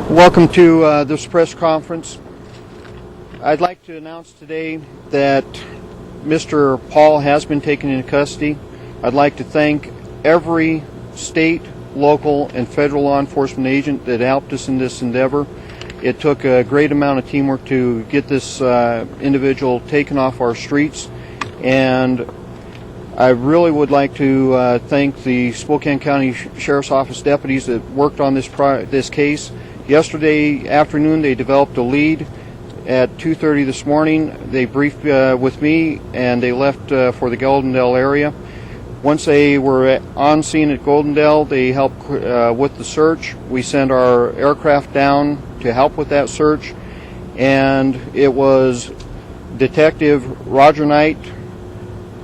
Welcome to this press conference. I'd like to announce today that Mr. Paul has been taken into custody. I'd like to thank every state, local, and federal law enforcement agent that helped us in this endeavor. It took a great amount of teamwork to get this individual taken off our streets, and I really would like to thank the Spokane County Sheriff's Office deputies that worked on this case. Yesterday afternoon, they developed a lead. At 2:30 this morning, they briefed with me, and they left for the Goldendale area. Once they were on scene at Goldendale, they helped with the search. We sent our aircraft down to help with that search, and it was Detective Roger Knight,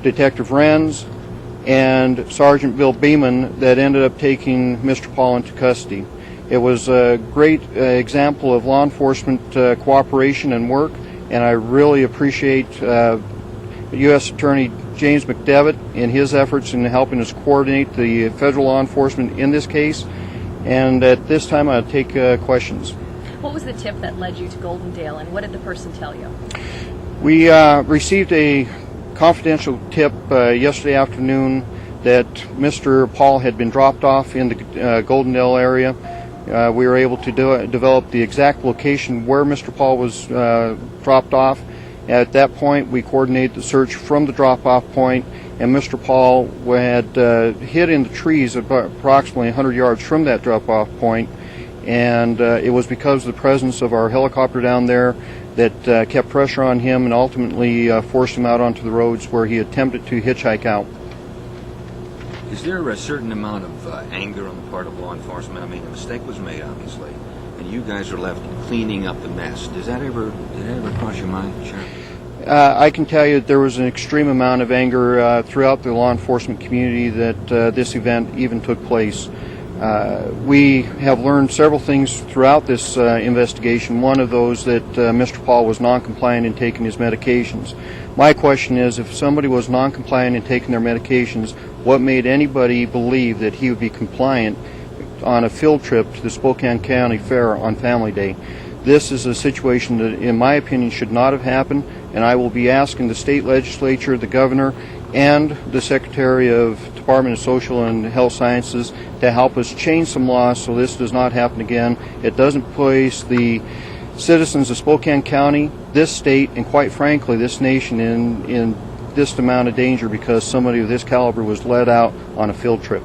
Detective Renz, and Sergeant Bill Beeman that ended up taking Mr. Paul into custody. It was a great example of law enforcement cooperation and work, and I really appreciate U.S. Attorney James McDevitt in his efforts in helping us coordinate the federal law enforcement in this case. And at this time, I'll take questions. What was the tip that led you to Goldendale, and what did the person tell you? We received a confidential tip yesterday afternoon that Mr. Paul had been dropped off in the Goldendale area. We were able to develop the exact location where Mr. Paul was dropped off. At that point, we coordinated the search from the drop-off point, and Mr. Paul had hid in the trees approximately 100 yards from that drop-off point, and it was because of the presence of our helicopter down there that kept pressure on him and ultimately forced him out onto the roads where he attempted to hitchhike out. Is there a certain amount of anger on the part of law enforcement? I mean, a mistake was made, obviously, and you guys are left cleaning up the mess. Did that ever cross your mind, Sheriff? I can tell you that there was an extreme amount of anger throughout the law enforcement community that this event even took place. We have learned several things throughout this investigation. One of those that Mr. Paul was non-compliant in taking his medications. My question is, if somebody was non-compliant in taking their medications, what made anybody believe that he would be compliant on a field trip to the Spokane County Fair on Family Day? This is a situation that, in my opinion, should not have happened, and I will be asking the state legislature, the governor, and the Secretary of Department of Social and Health Sciences to help us change some laws so this does not happen again. It doesn't place the citizens of Spokane County, this state, and quite frankly this nation in this amount of danger because somebody of this caliber was let out on a field trip.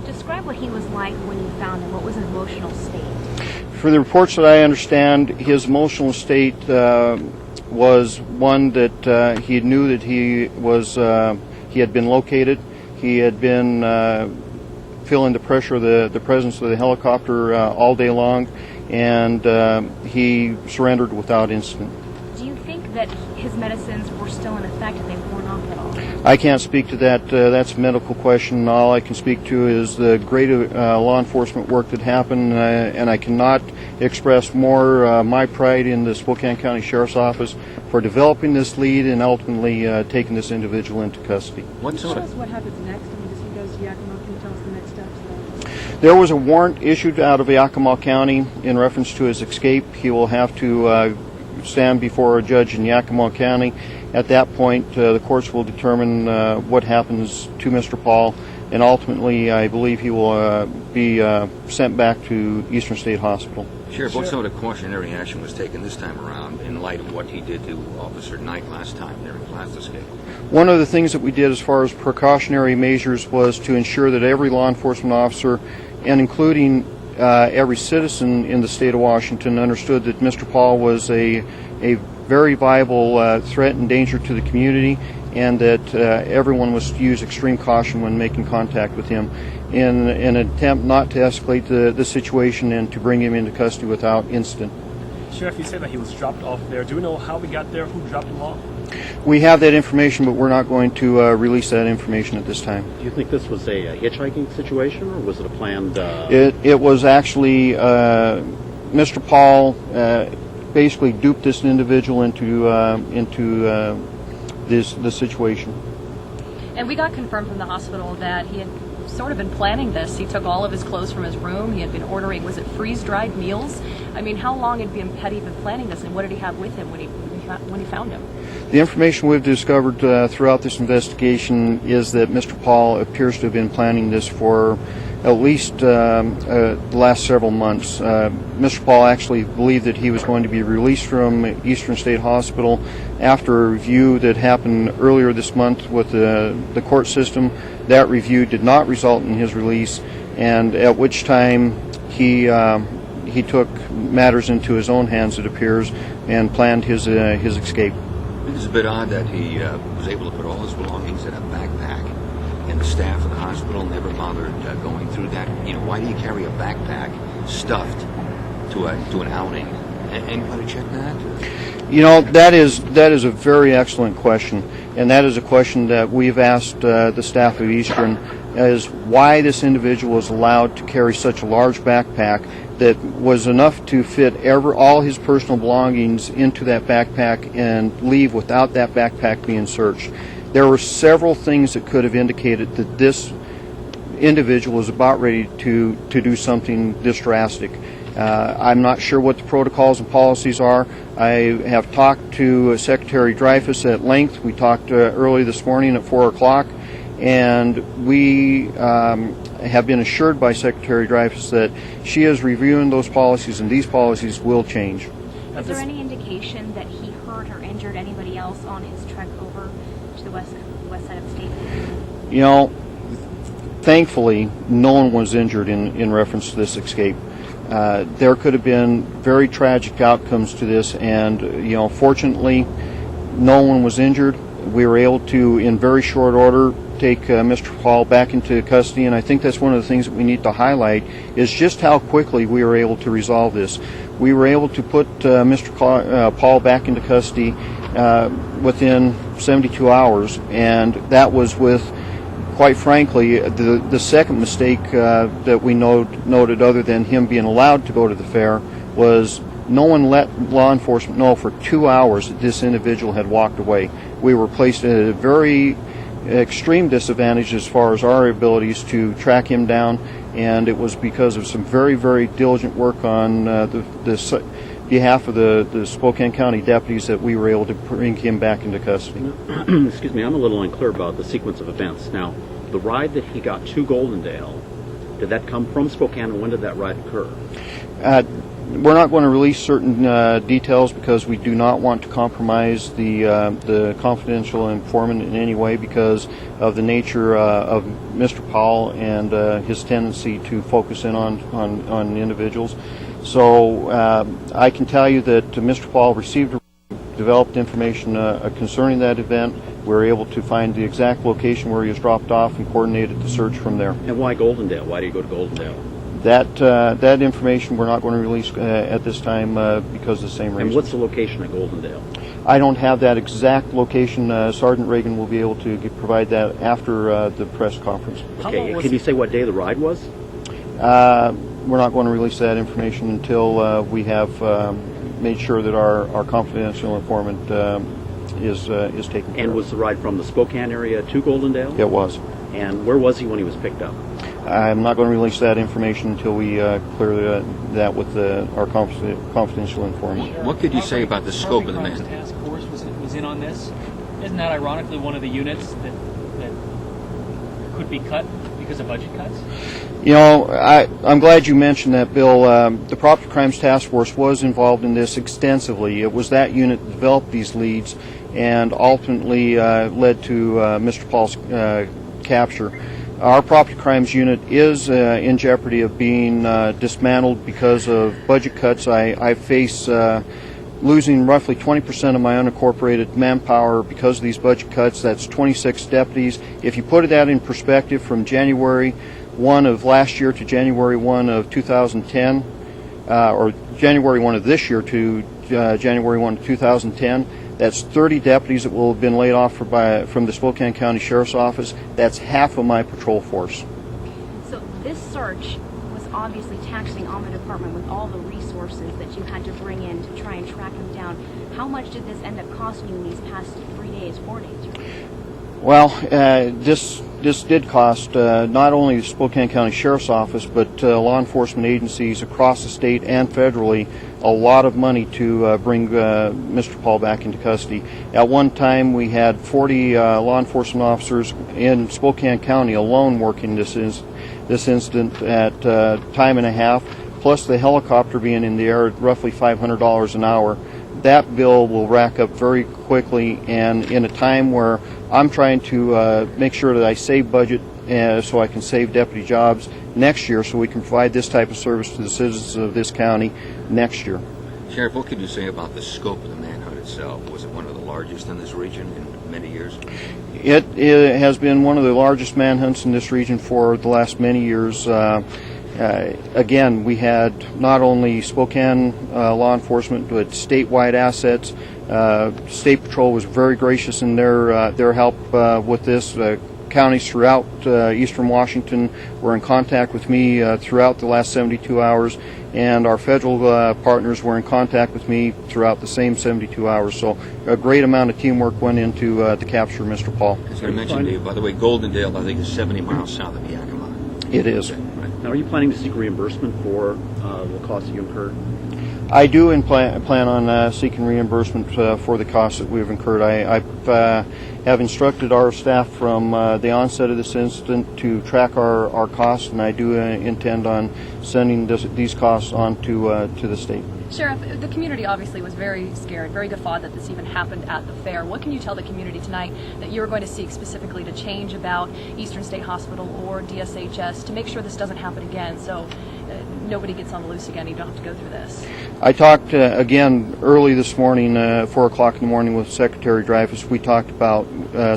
Describe what he was like when you found him. What was his emotional state? For the reports that I understand, his emotional state was one that he knew that he had been located. He had been feeling the pressure of the presence of the helicopter all day long, and he surrendered without incident. Do you think that his medicines were still in effect and they worn off at all? I can't speak to that. That's a medical question. All I can speak to is the great law enforcement work that happened, and I cannot express more my pride in the Spokane County Sheriff's Office for developing this lead and ultimately taking this individual into custody. Tell us what happens next. I mean, does he go to Yakima? Can you tell us the next steps? There was a warrant issued out of Yakima County in reference to his escape. He will have to stand before a judge in Yakima County. At that point, the courts will determine what happens to Mr. Paul, and ultimately, I believe he will be sent back to Eastern State Hospital. Sheriff, what sort of cautionary action was taken this time around in light of what he did to Officer Knight last time during his last escape? One of the things that we did as far as precautionary measures was to ensure that every law enforcement officer, and including every citizen in the state of Washington, understood that Mr. Paul was a very viable threat and danger to the community, and that everyone was to use extreme caution when making contact with him in an attempt not to escalate the situation and to bring him into custody without incident. Sheriff, you said that he was dropped off there. Do we know how he got there, who dropped him off? We have that information, but we're not going to release that information at this time. Do you think this was a hitchhiking situation, or was it a planned... It was actually Mr. Paul basically duped this individual into the situation. And we got confirmed from the hospital that he had sort of been planning this. He took all of his clothes from his room. He had been ordering, was it freeze-dried meals? I mean, how long had he been planning this, and what did he have with him when he found him? The information we've discovered throughout this investigation is that Mr. Paul appears to have been planning this for at least the last several months. Mr. Paul actually believed that he was going to be released from Eastern State Hospital after a review that happened earlier this month with the court system. That review did not result in his release, and at which time he took matters into his own hands, it appears, and planned his escape. It's a bit odd that he was able to put all his belongings in a backpack, and the staff of the hospital never bothered going through that. You know, why do you carry a backpack stuffed to an outing? Anybody check that? You know, that is a very excellent question, and that is a question that we've asked the staff of Eastern, is why this individual was allowed to carry such a large backpack that was enough to fit all his personal belongings into that backpack and leave without that backpack being searched. There were several things that could have indicated that this individual was about ready to do something this drastic. I'm not sure what the protocols and policies are. I have talked to Secretary Dreyfus at length. We talked early this morning at 4 o'clock, and we have been assured by Secretary Dreyfus that she is reviewing those policies, and these policies will change. Is there any indication that he hurt or injured anybody else on his trek over to the west side of the state? You know, thankfully, no one was injured in reference to this escape. There could have been very tragic outcomes to this, and fortunately, no one was injured. We were able to, in very short order, take Mr. Paul back into custody, and I think that's one of the things that we need to highlight is just how quickly we were able to resolve this. We were able to put Mr. Paul back into custody within 72 hours, and that was with, quite frankly, the second mistake that we noted, other than him being allowed to go to the fair, was no one let law enforcement know for 2 hours that this individual had walked away. We were placed at a very extreme disadvantage as far as our abilities to track him down, and it was because of some very, very diligent work on the behalf of the Spokane County deputies that we were able to bring him back into custody. Excuse me, I'm a little unclear about the sequence of events. Now, the ride that he got to Goldendale, did that come from Spokane, and when did that ride occur? We're not going to release certain details because we do not want to compromise the confidential informant in any way because of the nature of Mr. Paul and his tendency to focus in on individuals. So I can tell you that Mr. Paul developed information concerning that event. We were able to find the exact location where he was dropped off and coordinated the search from there. And why Goldendale? Why do you go to Goldendale? That information we're not going to release at this time because of the same reason. And what's the location at Goldendale? I don't have that exact location. Sergeant Reagan will be able to provide that after the press conference. Okay, can you say what day the ride was? We're not going to release that information until we have made sure that our confidential informant is taken care of. And was the ride from the Spokane area to Goldendale? It was. And where was he when he was picked up? I'm not going to release that information until we clear that with our confidential informant. What could you say about the scope of the man? Task Force was in on this. Isn't that ironically one of the units that could be cut because of budget cuts? You know, I'm glad you mentioned that, Bill. The Property Crimes Task Force was involved in this extensively. It was that unit that developed these leads and ultimately led to Mr. Paul's capture. Our Property Crimes Unit is in jeopardy of being dismantled because of budget cuts. I face losing roughly 20% of my unincorporated manpower because of these budget cuts. That's 26 deputies. If you put that in perspective, from January 1 of last year to January 1 of 2010, or January 1 of this year to January 1 of 2010, that's 30 deputies that will have been laid off from the Spokane County Sheriff's Office. That's half of my patrol force. So this search was obviously taxing on the department with all the resources that you had to bring in to try and track him down. How much did this end up costing you in these past 3 days, 4 days? Well, this this did cost not only the Spokane County Sheriff's Office, but law enforcement agencies across the state and federally a lot of money to bring Mr. Paul back into custody. At one time, we had 40 law enforcement officers in Spokane County alone working this incident at time and a half, plus the helicopter being in the air at roughly $500 an hour. That bill will rack up very quickly, and in a time where I'm trying to make sure that I save budget so I can save deputy jobs next year so we can provide this type of service to the citizens of this county next year. Sheriff, what could you say about the scope of the manhunt itself? Was it one of the largest in this region in many years? It has been one of the largest manhunts in this region for the last many years. Again, we had not only Spokane law enforcement, but statewide assets. State Patrol was very gracious in their help with this. Counties throughout eastern Washington were in contact with me throughout the last 72 hours, and our federal partners were in contact with me throughout the same 72 hours. So a great amount of teamwork went into the capture of Mr. Paul. As I mentioned to you, by the way, Goldendale, I think, is 70 miles south of Yakima. It is. Now, are you planning to seek reimbursement for the costs you incurred? I do plan on seeking reimbursement for the costs that we've incurred. I have instructed our staff from the onset of this incident to track our costs, and I do intend on sending these costs on to the state. Sheriff, the community obviously was very scared, very guffawed that this even happened at the fair. What can you tell the community tonight that you're going to seek specifically to change about Eastern State Hospital or DSHS to make sure this doesn't happen again, so nobody gets on the loose again? You don't have to go through this. I talked again early this morning, 4 o'clock in the morning, with Secretary Dreyfus. We talked about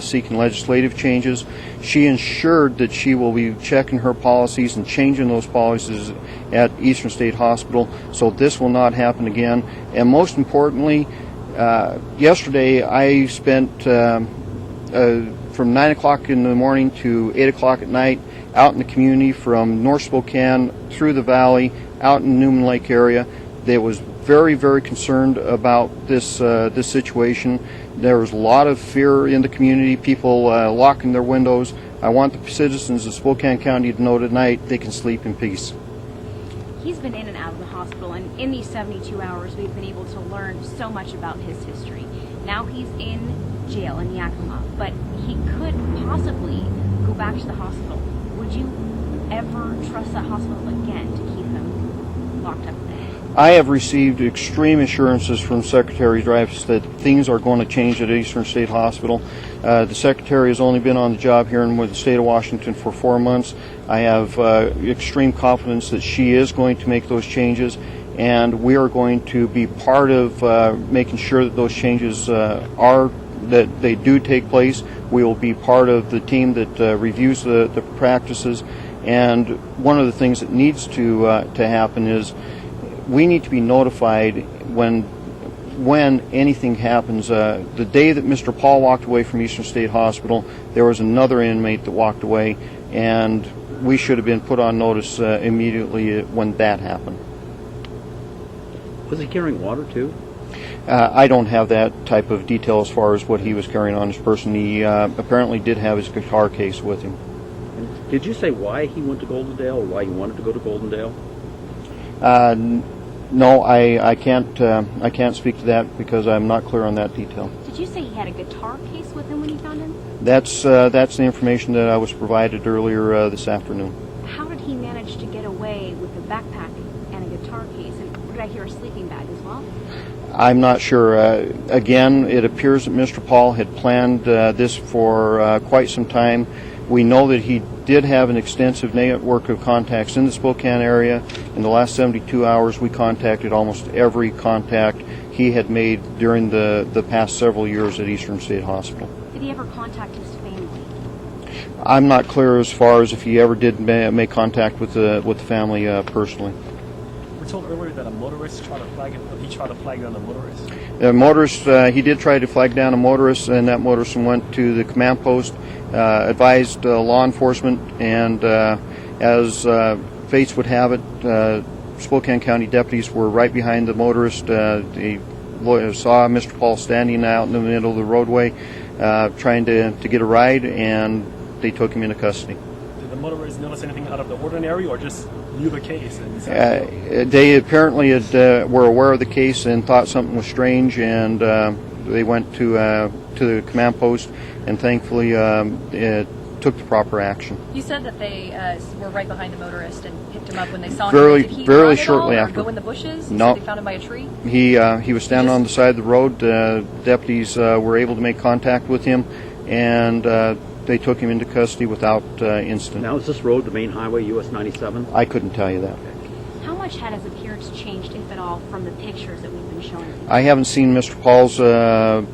seeking legislative changes. She ensured that she will be checking her policies and changing those policies at Eastern State Hospital, so this will not happen again. And most importantly, yesterday I spent from 9 o'clock in the morning to 8 o'clock at night out in the community from North Spokane through the valley, out in the Newman Lake area. They was very, very concerned about this situation. There was a lot of fear in the community, people locking their windows. I want the citizens of Spokane County to know tonight they can sleep in peace. He's been in and out of the hospital, and in these 72 hours, we've been able to learn so much about his history. Now he's in jail in Yakima, but he could possibly go back to the hospital. Would you ever trust that hospital again to keep him locked up there? I have received extreme assurances from Secretary Dreyfus that things are going to change at Eastern State Hospital. The Secretary has only been on the job here in the state of Washington for 4 months. I have extreme confidence that she is going to make those changes, and we are going to be part of making sure that those changes that they do take place. We will be part of the team that reviews the practices, and one of the things that needs to happen is we need to be notified when anything happens. The day that Mr. Paul walked away from Eastern State Hospital, there was another inmate that walked away, and we should have been put on notice immediately when that happened. Was he carrying water too? I don't have that type of detail as far as what he was carrying on his person. He apparently did have his guitar case with him. And did you say why he went to Goldendale or why he wanted to go to Goldendale? No, I can't speak to that because I'm not clear on that detail. Did you say he had a guitar case with him when you found him? That's the information that I was provided earlier this afternoon. How did he manage to get away with a backpack and a guitar case? And did I hear a sleeping bag as well? I'm not sure. Again, it appears that Mr. Paul had planned this for quite some time. We know that he did have an extensive network of contacts in the Spokane area. In the last 72 hours, we contacted almost every contact he had made during the past several years at Eastern State Hospital. Did he ever contact his family? I'm not clear as far as if he ever did make contact with the family personally. We're told earlier that a motorist tried to flag him. He tried to flag down a motorist. The motorist, he did try to flag down a motorist, and that motorist went to the command post, advised law enforcement, and as fates would have it, Spokane County deputies were right behind the motorist. They saw Mr. Paul standing out in the middle of the roadway trying to get a ride, and they took him into custody. Did the motorist notice anything out of the ordinary, or just knew the case? And They apparently were aware of the case and thought something was strange, and they went to the command post, and thankfully it took the proper action. You said that they were right behind the motorist and picked him up when they saw him. Very- Did he very run at shortly all, or after. go in the bushes? You No. said they found him by a tree? He was standing on the side of the road. Deputies were able to make contact with him, and they took him into custody without incident. Now, is this road the main highway, US 97? I couldn't tell you that. How much had his appearance changed, if at all, from the pictures that we've been showing? I haven't seen Mr. Paul's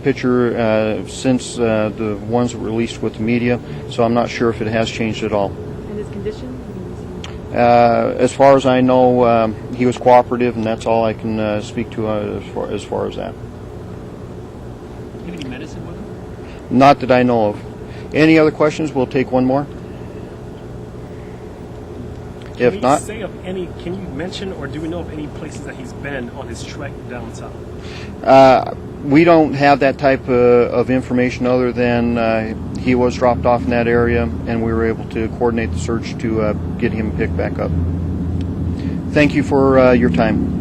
picture since the ones that were released with the media, so I'm not sure if it has changed at all. And his condition? As far as I know, he was cooperative, and that's all I can speak to as far as that. Do you have any medicine with him? Not that I know of. Any other questions? We'll take one more. If Can not, can you mention, or do we know of any places that he's been on his trek down south? we don't have that type of information other than he was dropped off in that area, and we were able to coordinate the search to get him picked back up. Thank you for your time.